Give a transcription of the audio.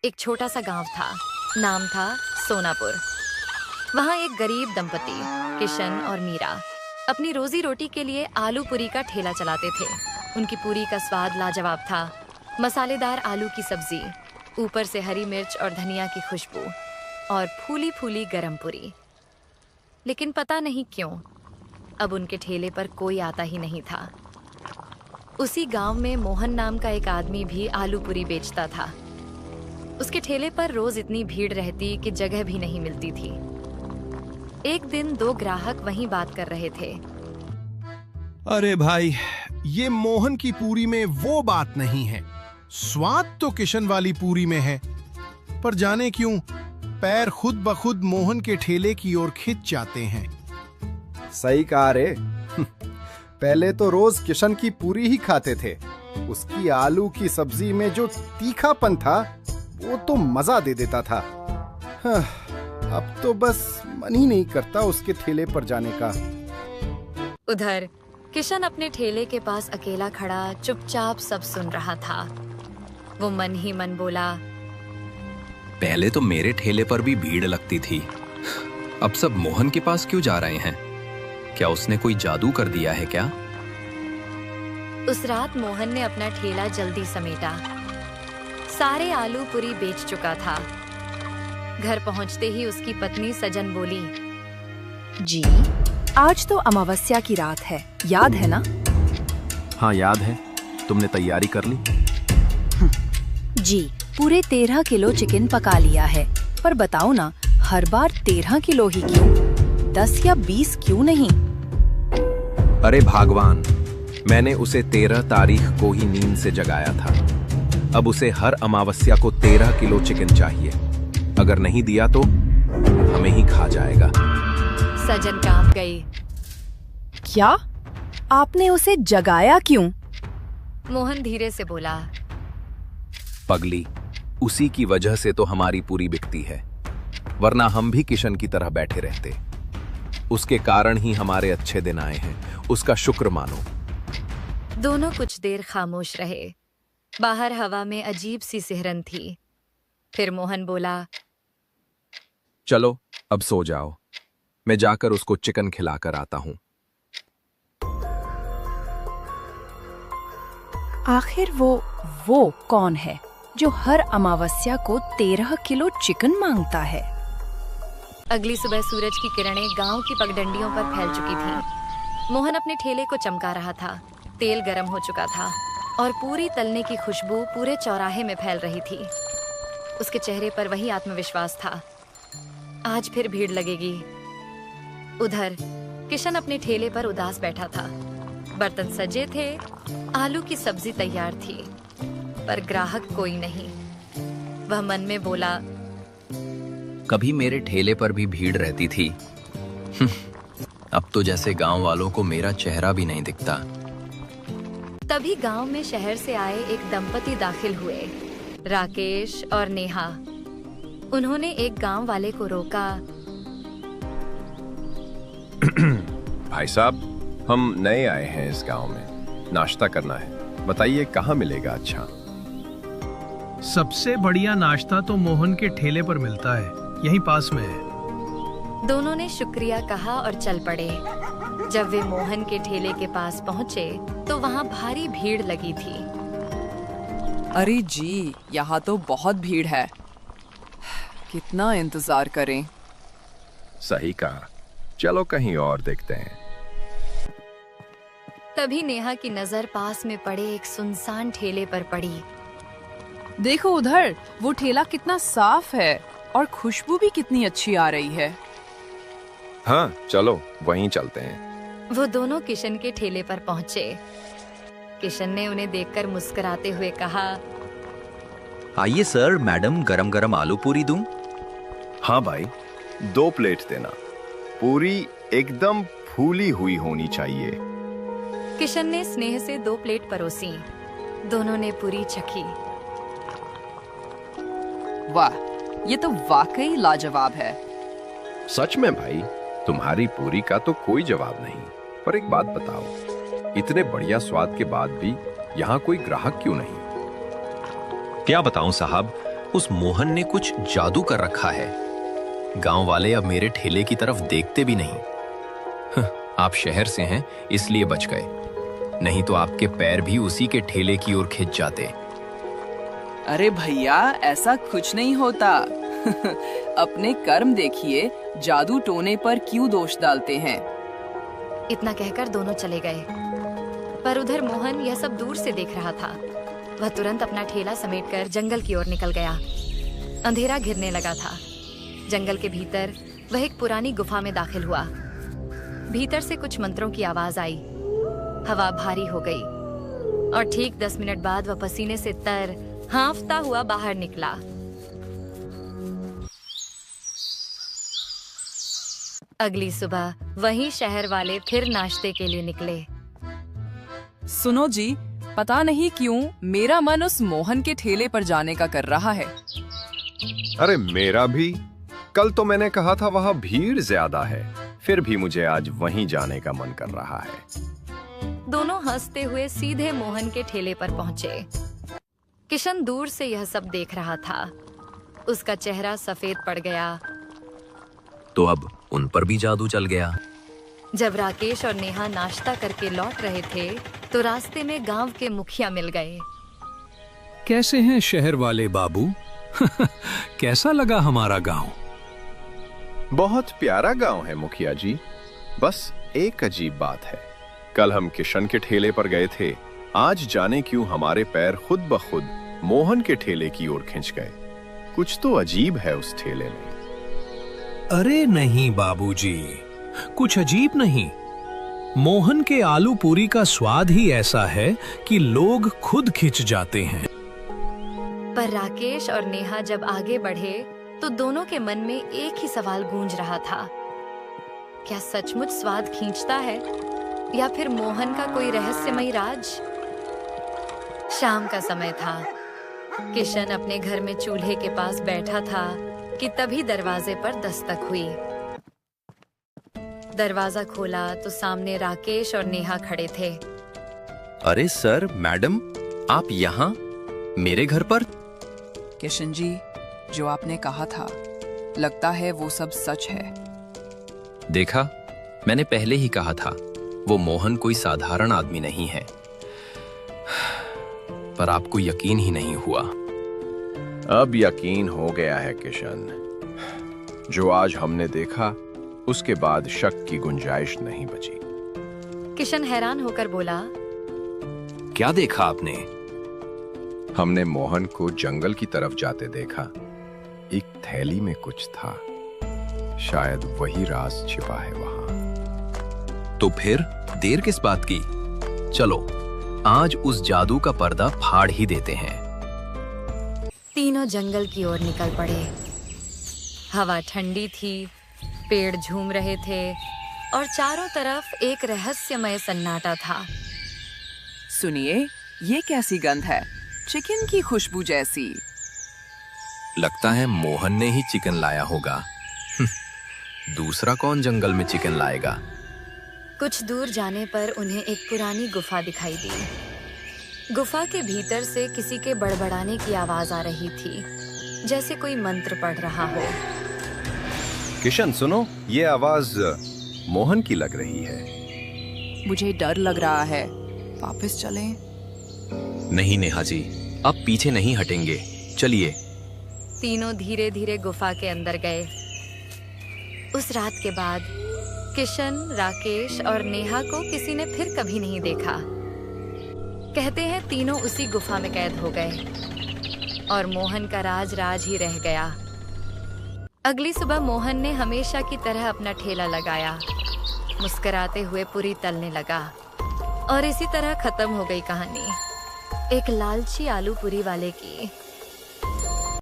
एक छोटा सा गांव था, नाम था सोनापुर। वहाँ एक गरीब दंपति किशन और मीरा अपनी रोजी रोटी के लिए आलू पूरी का ठेला चलाते थे। उनकी पूरी का स्वाद लाजवाब था। मसालेदार आलू की सब्जी, ऊपर से हरी मिर्च और धनिया की खुशबू, और फूली फूली गरम पूरी। लेकिन पता नहीं क्यों अब उनके ठेले पर कोई आता ही नहीं था। उसी गांव में मोहन नाम का एक आदमी भी आलू पूरी बेचता था। उसके ठेले पर रोज इतनी भीड़ रहती कि जगह भी नहीं मिलती थी। एक दिन दो ग्राहक वहीं बात कर रहे थे। अरे भाई, ये मोहन की पूरी में वो बात नहीं है। स्वाद तो किशन वाली पूरी में है, पर जाने क्यों पैर खुद ब खुद मोहन के ठेले की ओर खिंच जाते हैं। सही कहा रे। पहले तो रोज किशन की पूरी ही खाते थे। उसकी आलू की सब्जी में जो तीखापन था वो तो मजा दे देता था। अब तो बस मन ही नहीं करता उसके ठेले पर जाने का। उधर किशन अपने ठेले के पास अकेला खड़ा चुपचाप सब सुन रहा था। वो मन ही मन बोला, पहले तो मेरे ठेले पर भी भीड़ लगती थी, अब सब मोहन के पास क्यों जा रहे हैं? क्या उसने कोई जादू कर दिया है क्या? उस रात मोहन ने अपना ठेला जल्दी समेटा। सारे आलू पूरी बेच चुका था। घर पहुंचते ही उसकी पत्नी सजन बोली, जी, आज तो अमावस्या की रात है, याद है ना? हाँ याद है। तुमने तैयारी कर ली? जी, पूरे 13 किलो चिकन पका लिया है। पर बताओ ना, हर बार 13 किलो ही क्यों? 10 या 20 क्यों नहीं? अरे भगवान, मैंने उसे 13 तारीख को ही नींद से जगाया था। अब उसे हर अमावस्या को 13 किलो चिकन चाहिए। अगर नहीं दिया तो हमें ही खा जाएगा। सजन कांप गई। क्या? आपने उसे जगाया क्यों? मोहन धीरे से बोला, पगली, उसी की वजह से तो हमारी पूरी बिकती है, वरना हम भी किशन की तरह बैठे रहते। उसके कारण ही हमारे अच्छे दिन आए हैं, उसका शुक्र मानो। दोनों कुछ देर खामोश रहे। बाहर हवा में अजीब सी सिहरन थी। फिर मोहन बोला, चलो अब सो जाओ, मैं जाकर उसको चिकन खिलाकर आता हूँ। आखिर वो कौन है जो हर अमावस्या को 13 किलो चिकन मांगता है? अगली सुबह सूरज की किरणें गांव की पगडंडियों पर फैल चुकी थीं। मोहन अपने ठेले को चमका रहा था। तेल गर्म हो चुका था और पूरी तलने की खुशबू पूरे चौराहे में फैल रही थी। उसके चेहरे पर वही आत्मविश्वास था। आज फिर भीड़ लगेगी। उधर किशन अपने ठेले पर उदास बैठा था। बर्तन सजे थे, आलू की सब्जी तैयार थी, पर ग्राहक कोई नहीं। वह मन में बोला, कभी मेरे ठेले पर भी भीड़ रहती थी। अब तो जैसे गांव वालों को मेरा चेहरा भी नहीं दिखता। तभी गांव में शहर से आए एक दंपति दाखिल हुए, राकेश और नेहा। उन्होंने एक गांव वाले को रोका। भाई साहब, हम नए आए हैं इस गांव में, नाश्ता करना है, बताइए कहाँ मिलेगा अच्छा? सबसे बढ़िया नाश्ता तो मोहन के ठेले पर मिलता है, यहीं पास में है। दोनों ने शुक्रिया कहा और चल पड़े। जब वे मोहन के ठेले के पास पहुंचे तो वहां भारी भीड़ लगी थी। अरे जी, यहाँ तो बहुत भीड़ है, कितना इंतजार करें। सही कहा, चलो कहीं और देखते हैं। तभी नेहा की नजर पास में पड़े एक सुनसान ठेले पर पड़ी। देखो उधर, वो ठेला कितना साफ है और खुशबू भी कितनी अच्छी आ रही है। हाँ चलो वहीं चलते हैं। वो दोनों किशन के ठेले पर पहुंचे। किशन ने उन्हें देखकर मुस्कुराते हुए कहा, आइए सर, मैडम गरम गरम आलू पूरी दूं? हाँ भाई, 2 प्लेट देना। पूरी एकदम फूली हुई होनी चाहिए। किशन ने स्नेह से 2 प्लेट परोसी। दोनों ने पूरी चखी। वाह, ये तो वाकई लाजवाब है। सच में भाई, तुम्हारी पूरी का तो कोई जवाब नहीं। पर एक बात बताओ, इतने बढ़िया स्वाद के बाद भी यहाँ कोई ग्राहक क्यों नहीं? क्या बताऊं साहब, उस मोहन ने कुछ जादू कर रखा है। गांव वाले अब मेरे ठेले की तरफ देखते भी नहीं। आप शहर से हैं इसलिए बच गए, नहीं तो आपके पैर भी उसी के ठेले की ओर खिंच जाते। अरे भैया, ऐसा कुछ नहीं होता। अपने कर्म देखिए, जादू टोने पर क्यों दोष डालते हैं। इतना कहकर दोनों चले गए, पर उधर मोहन यह सब दूर से देख रहा था। वह तुरंत अपना ठेला समेटकर जंगल की ओर निकल गया। अंधेरा घिरने लगा था। जंगल के भीतर वह एक पुरानी गुफा में दाखिल हुआ। भीतर से कुछ मंत्रों की आवाज आई। हवा भारी हो गई और ठीक 10 मिनट बाद वह पसीने से तर हाँफता हुआ बाहर निकला। अगली सुबह वहीं शहर वाले फिर नाश्ते के लिए निकले। सुनो जी, पता नहीं क्यों मेरा मन उस मोहन के ठेले पर जाने का कर रहा है। अरे मेरा भी। कल तो मैंने कहा था वहां भीड़ ज्यादा है, फिर भी मुझे आज वहीं जाने का मन कर रहा है। दोनों हंसते हुए सीधे मोहन के ठेले पर पहुंचे। किशन दूर से यह सब देख रहा था। उसका चेहरा सफेद पड़ गया। तो अब उन पर भी जादू चल गया। जब राकेश और नेहा नाश्ता करके लौट रहे थे तो रास्ते में गांव के मुखिया मिल गए। कैसे हैं शहर वाले बाबू? कैसा लगा हमारा गांव? बहुत प्यारा गांव है मुखिया जी। बस एक अजीब बात है, कल हम किशन के ठेले पर गए थे, आज जाने क्यों हमारे पैर खुद ब खुद मोहन के ठेले की ओर खिंच गए। कुछ तो अजीब है उस ठेले में। अरे नहीं बाबूजी, कुछ अजीब नहीं। मोहन के आलू पूरी का स्वाद ही ऐसा है कि लोग खुद खिंच जाते हैं। पर राकेश और नेहा जब आगे बढ़े तो दोनों के मन में एक ही सवाल गूंज रहा था, क्या सचमुच स्वाद खींचता है या फिर मोहन का कोई रहस्यमयी राज? शाम का समय था। किशन अपने घर में चूल्हे के पास बैठा था कि तभी दरवाजे पर दस्तक हुई। दरवाजा खोला तो सामने राकेश और नेहा खड़े थे। अरे सर, मैडम, आप यहाँ मेरे घर पर? किशन जी, जो आपने कहा था, लगता है वो सब सच है। देखा, मैंने पहले ही कहा था वो मोहन कोई साधारण आदमी नहीं है। पर आपको यकीन ही नहीं हुआ। अब यकीन हो गया है किशन। जो आज हमने देखा उसके बाद शक की गुंजाइश नहीं बची। किशन हैरान होकर बोला, क्या देखा आपने? हमने मोहन को जंगल की तरफ जाते देखा। एक थैली में कुछ था, शायद वही राज छिपा है वहां। तो फिर देर किस बात की? चलो आज उस जादू का पर्दा फाड़ ही देते हैं। तीनों जंगल की ओर निकल पड़े। हवा ठंडी थी, पेड़ झूम रहे थे और चारों तरफ एक रहस्यमय सन्नाटा था। सुनिए, ये कैसी गंध है? चिकन की खुशबू जैसी। लगता है मोहन ने ही चिकन लाया होगा। दूसरा कौन जंगल में चिकन लाएगा? कुछ दूर जाने पर उन्हें एक पुरानी गुफा दिखाई दी। गुफा के भीतर से किसी के बड़बड़ाने की आवाज आ रही थी, जैसे कोई मंत्र पढ़ रहा हो। किशन सुनो, ये आवाज मोहन की लग रही है। मुझे डर लग रहा है, वापस चलें? नहीं नेहा जी, अब पीछे नहीं हटेंगे, चलिए। तीनों धीरे धीरे गुफा के अंदर गए। उस रात के बाद किशन, राकेश और नेहा को किसी ने फिर कभी नहीं देखा। कहते हैं तीनों उसी गुफा में कैद हो गए और मोहन का राज राज ही रह गया। अगली सुबह मोहन ने हमेशा की तरह अपना ठेला लगाया, मुस्कुराते हुए पूरी तलने लगा और इसी तरह खत्म हो गई कहानी एक लालची आलू पूरी वाले की।